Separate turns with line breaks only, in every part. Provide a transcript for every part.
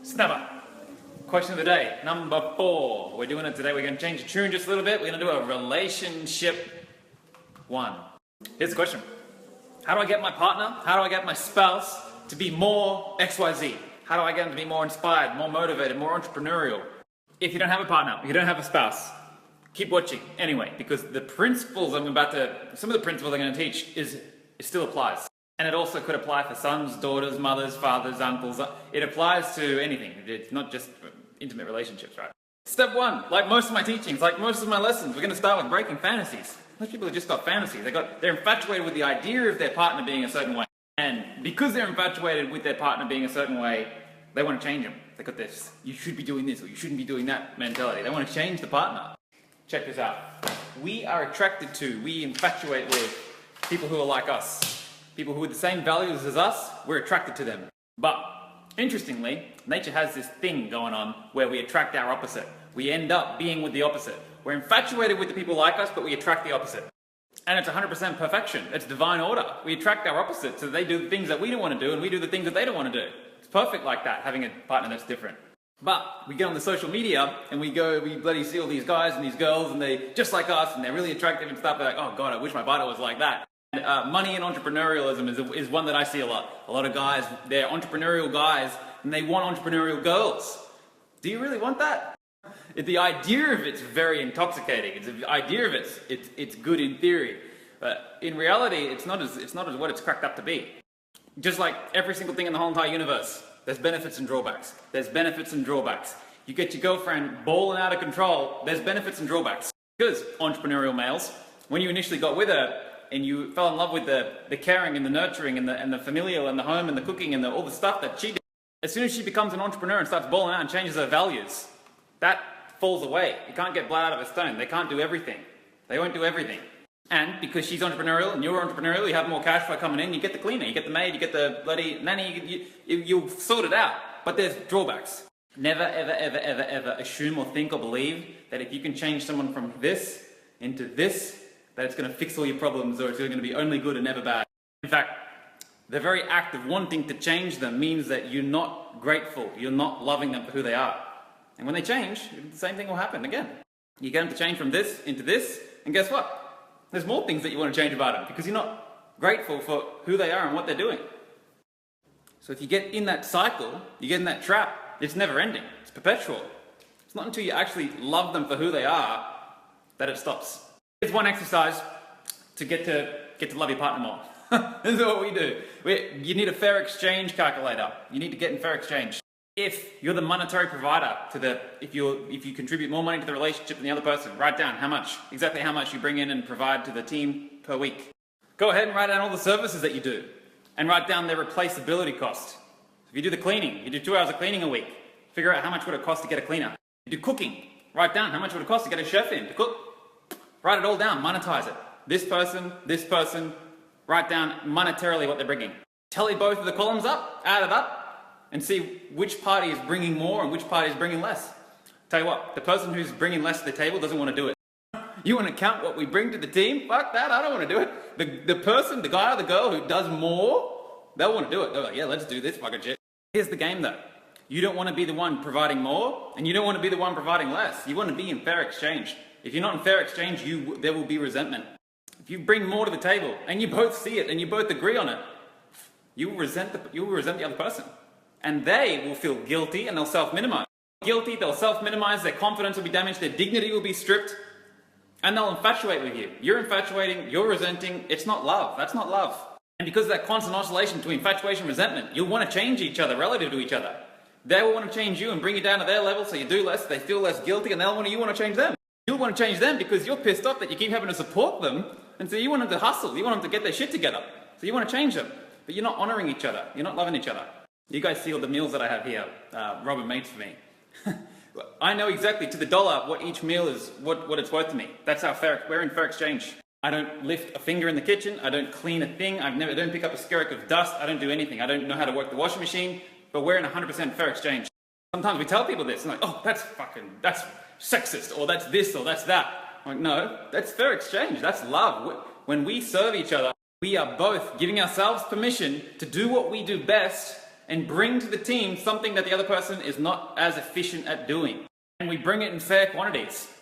Snapper. Question of the day, number 4. We're doing it today. We're going to change the tune just a little bit. We're going to do a relationship 1. Here's the question. How do I get my partner, how do I get my spouse to be more XYZ? How do I get them to be more inspired, more motivated, more entrepreneurial? If you don't have a partner, if you don't have a spouse, keep watching anyway, because the principles some of the principles I'm going to teach it still applies. And it also could apply for sons, daughters, mothers, fathers, uncles. It applies to anything. It's not just intimate relationships, right? Step 1, like most of my teachings, like most of my lessons, we're going to start with breaking fantasies. Most people have just got fantasies. They're infatuated with the idea of their partner being a certain way. And because they're infatuated with their partner being a certain way, they want to change them. They got this, you should be doing this or you shouldn't be doing that mentality. They want to change the partner. Check this out. We infatuate with people who are like us. People who have the same values as us, we're attracted to them. But, interestingly, nature has this thing going on where we attract our opposite. We end up being with the opposite. We're infatuated with the people like us, but we attract the opposite. And it's 100% perfection. It's divine order. We attract our opposite, so they do the things that we don't want to do, and we do the things that they don't want to do. It's perfect like that, having a partner that's different. But we get on the social media, and we bloody see all these guys and these girls, and they just like us, and they're really attractive and stuff. They're like, oh God, I wish my partner was like that. Money and entrepreneurialism is one that I see a lot. A lot of guys, they're entrepreneurial guys, and they want entrepreneurial girls. Do you really want that? The idea of it's very intoxicating. The idea of it's good in theory, but in reality, it's not as what it's cracked up to be. Just like every single thing in the whole entire universe, there's benefits and drawbacks. There's benefits and drawbacks. You get your girlfriend balling out of control, there's benefits and drawbacks. Because entrepreneurial males, when you initially got with her, and you fell in love with the caring and the nurturing and the familial and the home and the cooking and all the stuff that she did, as soon as she becomes an entrepreneur and starts balling out and changes her values, that falls away. You can't get blood out of a stone. They can't do everything. They won't do everything. And because she's entrepreneurial and you're entrepreneurial, you have more cash flow coming in, you get the cleaner, you get the maid, you get the bloody nanny, you'll sort it out. But there's drawbacks. Never, ever, ever, ever, ever assume or think or believe that if you can change someone from this into this, that it's going to fix all your problems or it's going to be only good and never bad. In fact, the very act of wanting to change them means that you're not grateful, you're not loving them for who they are. And when they change, the same thing will happen again. You get them to change from this into this, and guess what? There's more things that you want to change about them because you're not grateful for who they are and what they're doing. So if you get in that cycle, you get in that trap, it's never ending, it's perpetual. It's not until you actually love them for who they are that it stops. It's one exercise to get to love your partner more. This is what we do. You need a fair exchange calculator. You need to get in fair exchange. If you're the monetary provider if you contribute more money to the relationship than the other person, write down exactly how much you bring in and provide to the team per week. Go ahead and write down all the services that you do and write down their replaceability cost. If you do the cleaning, you do 2 hours of cleaning a week, figure out how much would it cost to get a cleaner. You do cooking, write down how much would it cost to get a chef in to cook. Write it all down, monetize it. This person, write down monetarily what they're bringing. Tally both of the columns up, add it up, and see which party is bringing more and which party is bringing less. Tell you what, the person who's bringing less to the table doesn't want to do it. You want to count what we bring to the team? Fuck that, I don't want to do it. The person, the guy or the girl who does more, they'll want to do it. They're like, yeah, let's do this fucking shit. Here's the game though. You don't want to be the one providing more, and you don't want to be the one providing less. You want to be in fair exchange. If you're not in fair exchange, there will be resentment. If you bring more to the table and you both see it and you both agree on it, you will resent the other person. And they will feel guilty and they'll self-minimize. Guilty, they'll self-minimize, their confidence will be damaged, their dignity will be stripped, and they'll infatuate with you. You're infatuating, you're resenting, it's not love. That's not love. And because of that constant oscillation between infatuation and resentment, you'll want to change each other relative to each other. They will want to change you and bring you down to their level so you do less, they feel less guilty, and you want to change them. You'll want to change them because you're pissed off that you keep having to support them, and so you want them to hustle, you want them to get their shit together. So you want to change them, but you're not honouring each other, you're not loving each other. You guys see all the meals that I have here, Robin made for me. I know exactly to the dollar what each meal is, what it's worth to me. That's how we're in fair exchange. I don't lift a finger in the kitchen, I don't clean a thing, I don't pick up a skerrick of dust, I don't do anything. I don't know how to work the washing machine, but we're in 100% fair exchange. Sometimes we tell people this, and like, oh, that's sexist, or that's this, or that's that. I'm like, no, that's fair exchange, that's love. When we serve each other, we are both giving ourselves permission to do what we do best and bring to the team something that the other person is not as efficient at doing. And we bring it in fair quantities.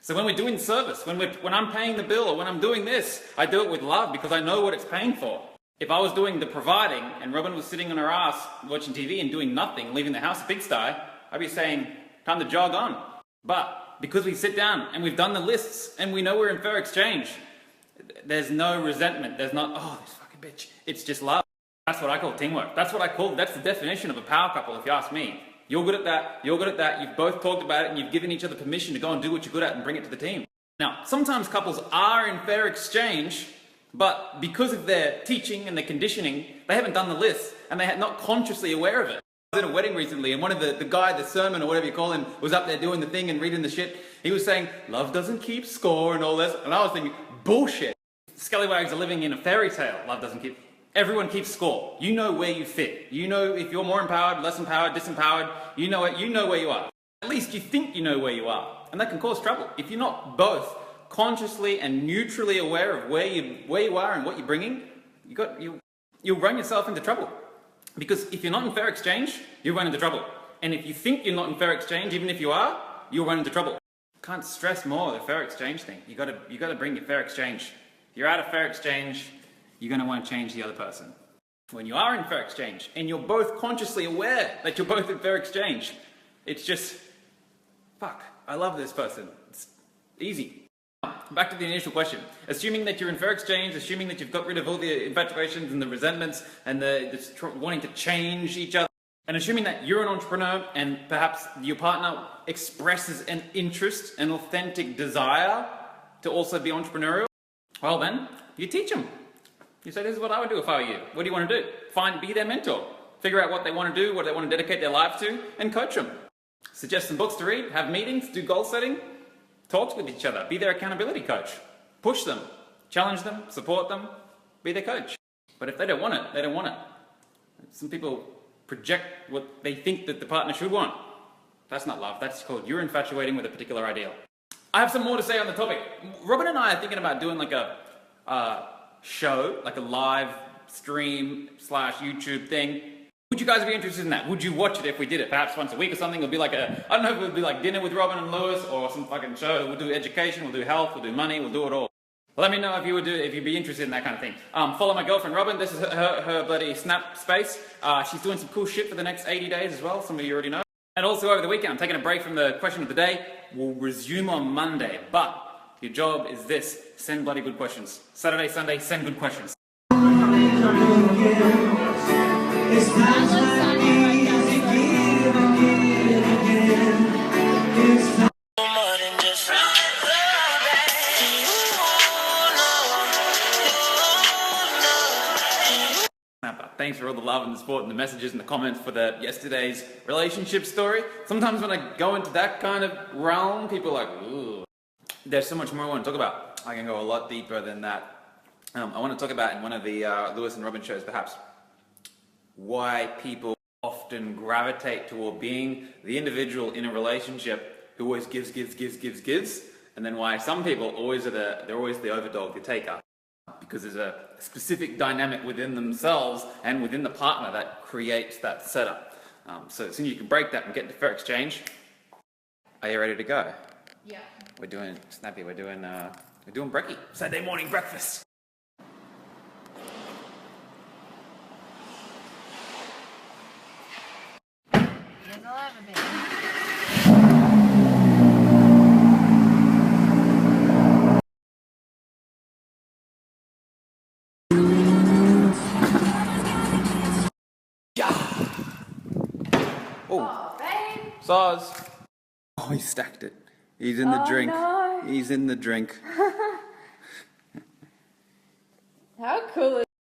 So when we're doing service, when I'm paying the bill or when I'm doing this, I do it with love because I know what it's paying for. If I was doing the providing and Robin was sitting on her ass watching TV and doing nothing, leaving the house a pigsty, I'd be saying, time to jog on. But because we sit down and we've done the lists and we know we're in fair exchange, there's no resentment. There's not, oh, this fucking bitch. It's just love. That's what I call teamwork. That's the definition of a power couple, if you ask me. You're good at that, you're good at that, you've both talked about it and you've given each other permission to go and do what you're good at and bring it to the team. Now, sometimes couples are in fair exchange, but because of their teaching and their conditioning, they haven't done the list and they're not consciously aware of it. I was at a wedding recently and one of the guy, the sermon or whatever you call him, was up there doing the thing and reading the shit. He was saying, love doesn't keep score and all this. And I was thinking, bullshit. Scallywags are living in a fairy tale. Love doesn't keep. Everyone keeps score. You know where you fit. You know if you're more empowered, less empowered, disempowered. You know it. You know where you are. At least you think you know where you are. And that can cause trouble. If you're not both consciously and neutrally aware of where you are and what you're bringing, you'll run yourself into trouble. Because if you're not in fair exchange, you'll run into trouble. And if you think you're not in fair exchange, even if you are, you'll run into trouble. Can't stress more the fair exchange thing. You gotta bring your fair exchange. If you're out of fair exchange, you're going to want to change the other person. When you are in fair exchange and you're both consciously aware that you're both in fair exchange, it's just, fuck, I love this person. It's easy. Back to the initial question. Assuming that you're in fair exchange, assuming that you've got rid of all the infatuations and the resentments and the wanting to change each other, and assuming that you're an entrepreneur and perhaps your partner expresses an interest, an authentic desire to also be entrepreneurial, well then, you teach them. You say, this is what I would do if I were you. What do you want to do? Be their mentor. Figure out what they want to do, what they want to dedicate their life to, and coach them. Suggest some books to read, have meetings, do goal setting, talk with each other, be their accountability coach. Push them, challenge them, support them, be their coach. But if they don't want it, they don't want it. Some people project what they think that the partner should want. That's not love. That's called you're infatuating with a particular ideal. I have some more to say on the topic. Robin and I are thinking about doing like a show, like a live stream / YouTube thing. Would you guys be interested in that? Would you watch it if we did it? Perhaps once a week or something. It would be like I don't know if it would be like dinner with Robin and Lewis or some fucking show. We'll do education, we'll do health, we'll do money, we'll do it all. Let me know if you'd be interested in that kind of thing. Follow my girlfriend Robin. This is her bloody Snap space. She's doing some cool shit for the next 80 days as well. Some of you already know. And also over the weekend, I'm taking a break from the question of the day. We'll resume on Monday, but your job is this: send bloody good questions. Saturday, Sunday, send good questions. Thanks for all the love and the support and the messages and the comments for yesterday's relationship story. Sometimes when I go into that kind of realm, people are like, ooh. There's so much more I want to talk about. I can go a lot deeper than that. I want to talk about in one of the Lewis and Robin shows perhaps why people often gravitate toward being the individual in a relationship who always gives, and then why some people they're always the overdog, the taker. Because there's a specific dynamic within themselves and within the partner that creates that setup. So as soon as you can break that and get into fair exchange, are you ready to go?
Yeah.
We're doing Snappy. We're doing brekkie. Saturday morning breakfast.
Yes, I'll have a bit.
Oh,
babe.
Soz. Oh, he stacked it. He's in the drink.
No.
He's in the drink.
How cool is